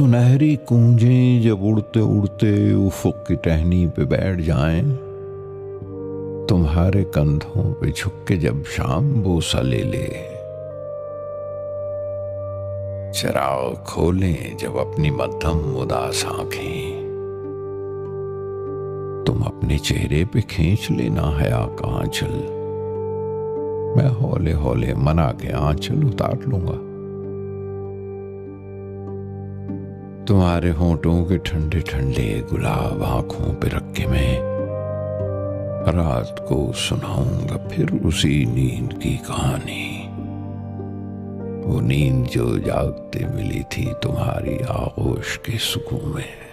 सुनहरी कूंजें जब उड़ते उड़ते उफुक की टहनी पे बैठ जाएं, तुम्हारे कंधों पे झुक के जब शाम बोसा ले ले, चिराग खोलें जब अपनी मध्यम उदास आंखें, तुम अपने चेहरे पे खींच लेना हया का आंचल, मैं हौले हौले मना के आंचल उतार लूंगा। तुम्हारे होंठों के ठंडे ठंडे गुलाब आंखों पे रख के मैं रात को सुनाऊंगा फिर उसी नींद की कहानी, वो नींद जो जागते मिली थी तुम्हारी आगोश के सुकून में।